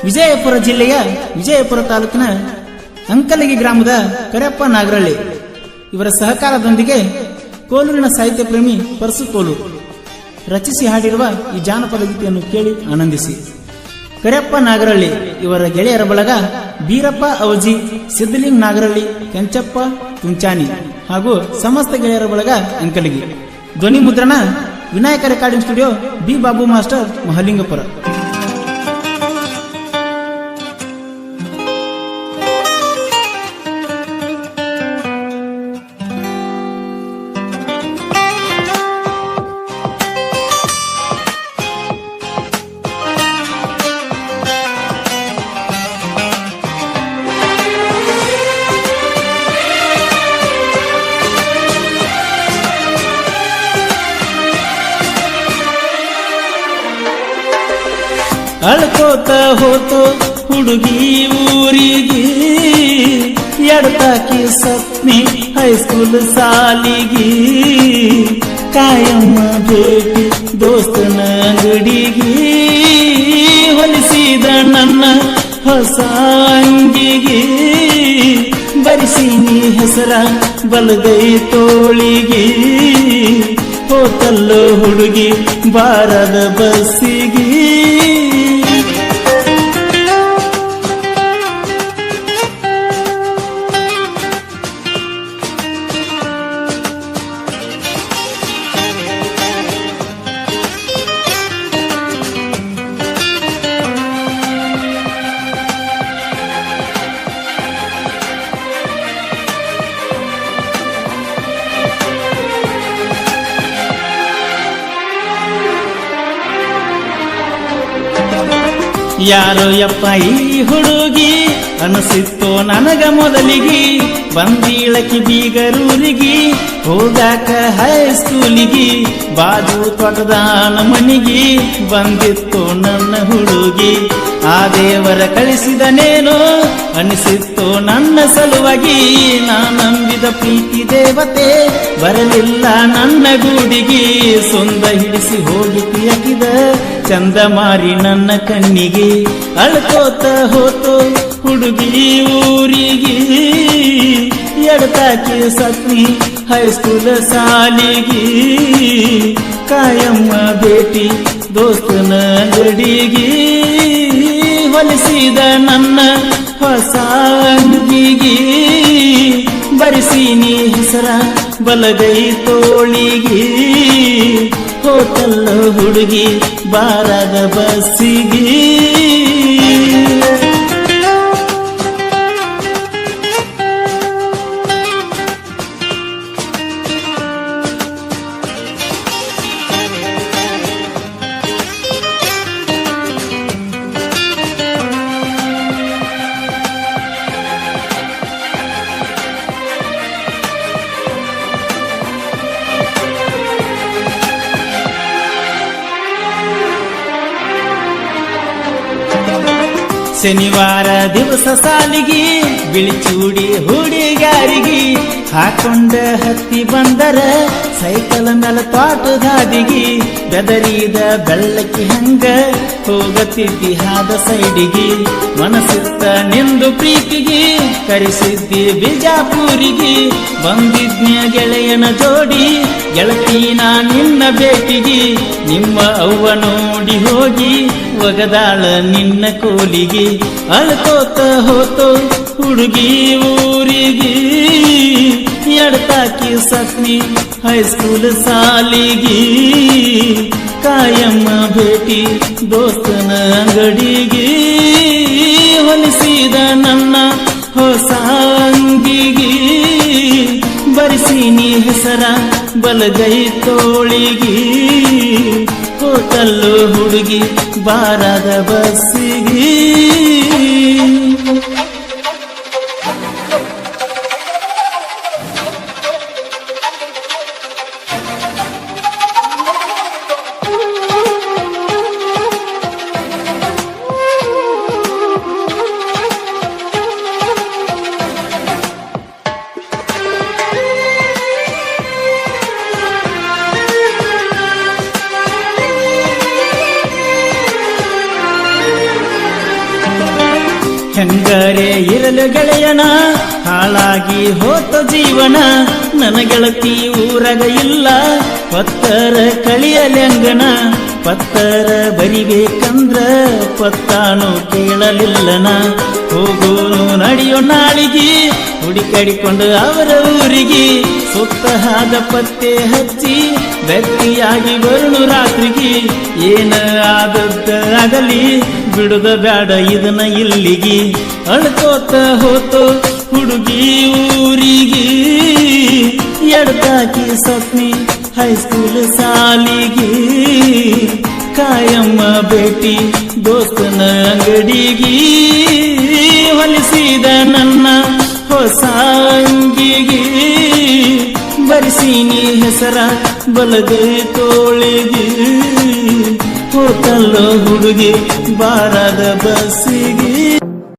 ವಿಜಯಪುರ ಜಿಲ್ಲೆಯ ವಿಜಯಪುರ ತಾಲೂಕಿನ ಅಂಕಲಗಿ ಗ್ರಾಮದ ಕರೆಯಪ್ಪ ನಾಗರಳ್ಳಿ ಇವರ ಸಹಕಾರದೊಂದಿಗೆ ಕೋಲೂರಿನ ಸಾಹಿತ್ಯ ಪ್ರೇಮಿ ಪರಸು ಕೋಲೂರು ರಚಿಸಿ ಹಾಡಿರುವ ಈ ಜಾನಪದ ಗೀತೆಯನ್ನು ಕೇಳಿ ಆನಂದಿಸಿ. ಕರೆಯಪ್ಪ ನಾಗರಳ್ಳಿ ಇವರ ಗೆಳೆಯರ ಬಳಗ ಬೀರಪ್ಪ ಔಜಿ, ಸಿದ್ದಲಿಂಗ ನಾಗರಳ್ಳಿ, ಕೆಂಚಪ್ಪ ತುಂಚಾನಿ ಹಾಗೂ ಸಮಸ್ತ ಗೆಳೆಯರ ಬಳಗ ಅಂಕಲಗಿ. ಧ್ವನಿ ಮುದ್ರಣ Vinayaka recording studio, B Babu master, Mahalingapura. ಅಳ್ಕೋತ ಹೋತು ಹುಡುಗಿ ಊರಿಗೆ, ಎಡತಾಕಿ ಸತ್ನಿ ಹೈಸ್ಕೂಲ್ ಸಾಲಿಗೆ, ಕಾಯಮ್ಮ ಭೇಟಿ ದೋಸ್ತನ ಅಂಗಡಿಗೆ, ಹೊಲಿಸಿದ ನನ್ನ ಹೊಸ ಅಂಗಿಗೆ, ಬರಿಸಿನಿ ಹೆಸರ ಬಲಗೈ ತೋಳಿಗೆ, ಹೋತಲ್ಲೋ ಹುಡುಗಿ ಬಾರದ ಬಸ್ಸಿಗೆ. ಯಾರೋ ಯಪ್ಪ ಈ ಹುಡುಗಿ ಅನಿಸಿತ್ತೋ ನನಗ ಮೊದಲಿಗೆ, ಬಂದೀಳಕಿ ಬೀಗರೂರಿಗೆ ಹೋಗಾಕ ಹೈಸ್ಕೂಲಿಗೆ, ಬಾಜು ತೊಟದಾನ ಮನಿಗೆ ಬಂದಿತ್ತು ನನ್ನ ಹುಡುಗಿ. ಆ ದೇವರ ಕಳಿಸಿದನೇನೋ ಅನಿಸಿತ್ತು ನನ್ನ ಸಲುವಾಗಿ, ನಾನಂಬಿದ ಪ್ರೀತಿ ದೇವತೆ ಬರಲಿಲ್ಲ ನನ್ನ ಗೂಡಿಗೆ, ಸೊಂದ ಹಿಡಿಸಿ ಹೋಗಿ ಪಿಯಕಿದ ಚಂದ ಮಾರಿ ನನ್ನ ಕಣ್ಣಿಗೆ. ಅಳ್ಕೋತ ಹೋತು ಹುಡುಗಿ ಊರಿಗೆ, ಎಡತಾಕಿ ಸತ್ನಿ ಹೈಸ್ಕೂಲ್ ಸಾಲಿಗೆ, ಕಾಯಮ್ಮ ಭೇಟಿ ದೋಸ್ತನ ಅಂಗಡಿಗೆ, ಹೊಲಿಸಿದ ನನ್ನ ಹೊಸ ಅಂಗಿಗೆ, ಬರಿಸಿನಿ ಹೆಸರ ಬಲಗೈ ತೋಳಿಗೆ, ಹೋತಲ್ಲ ಹುಡುಗಿ ಬಾರದ ಬಸ್ಸಿಗೆ. ಶನಿವಾರ ದಿವಸ ಸಾಲಿಗೆ ಬಿಳಿ ಚೂಡಿ ಹುಡುಗಾರಿಗೆ, ಹಾಕೊಂಡ ಹತ್ತಿ ಬಂದರ ಸೈಕಲ್ ಮೇಲೆ ತೋಟದಾದಿಗೆ, ಬೆದರಿದ ಬೆಳ್ಳಕ್ಕಿ ಹಂಗ ಹೋಗತಿದ್ದಿ ಹಾದ ಸೈಡಿಗೆ, ಮನಸ್ಸಿತ್ತ ನಿಂದು ಪ್ರೀತಿಗೆ ಕರೆಸಿದ್ದಿ ಬಿಜಾಪುರಿಗೆ, ಬಂದಿದ್ನ್ಯ ಗೆಳೆಯನ ಜೋಡಿ ಗೆಳತಿ ನಾ ನಿನ್ನ ಭೇಟಿಗೆ, ನಿಮ್ಮ ಅವ್ವ ನೋಡಿ ಹೋಗಿ ಒಗದಾಳ ನಿನ್ನ ಕೋಲಿಗೆ. ಅಳ್ಕೋತ ಹೋತು ಹುಡುಗಿ ಊರಿಗೆ, ಎಡತಾಕಿ ಸತ್ನಿ ಹೈಸ್ಕೂಲ್ ಸಾಲಿಗೆ, ಕಾಯಮ್ಮ ಭೇಟಿ ದೋಸ್ತನ ಅಂಗಡಿಗೆ, ಹೊಲಿಸಿದ ನನ್ನ ಹೊಸ ಅಂಗಿಗೆ, ಬರಿಸಿನಿ ಹೆಸರ ಬಲಗೈ ತೋಳಿಗೆ, ಹೋತಲ್ಲೋ ಹುಡುಗಿ ಬಾರದ ಬಸ್ಸಿಗೆ. ಹೆಂಗರೇ ಇರಲು ಗೆಳೆಯನ ಹಾಳಾಗಿ ಹೋತ ಜೀವನ ನನ್ನ ಗೆಳತಿ ಊರಗ ಇಲ್ಲ ಪತ್ತರ ಕಳಿಯಲೆಂಗನ ಪತ್ತರ ಬರಿಬೇಕಂದ್ರ ಪತ್ತಾನು ಕೇಳಲಿಲ್ಲನ ಹೋಗೋನು ನಡೆಯೋ ನಾಳಿಗೆ ಹುಡುಕಾಡಿಕೊಂಡು ಅವರ ಊರಿಗೆ ಸುತ್ತ ಹಾದ ಪತ್ತೆ ಹಚ್ಚಿ ವ್ಯಕ್ತಿಯಾಗಿ ಬರುಳು ರಾತ್ರಿಗೆ ಏನ ಆದದ್ದಾಗಲಿ ಬಿಡುದ ಬ್ಯಾಡ ಇದನ್ನ ಇಲ್ಲಿಗೆ ಅಳ್ಕೋತ ಹೋತೋ ಹುಡುಗಿ ಊರಿಗೆ ಎಡ್ತಾಕಿ ಸತ್ನಿ ಹೈಸ್ಕೂಲ್ ಸಾಲಿಗೆ ಕಾಯಮ್ಮ ಭೇಟಿ ದೋಸ್ತನ ಅಂಗಡಿಗೆ ಹೊಲಿಸಿದ ನನ್ನ ಹೊಸ ಅಂಗಿಗೆ ಬರಿಸೀನಿ ಹೆಸರ ಬಲಗೈ ತೋಳಿಗೆ ಹೋತಲ್ಲೋ ಹುಡುಗಿ ಬಾರದ ಬಸ್ಸಿಗೆ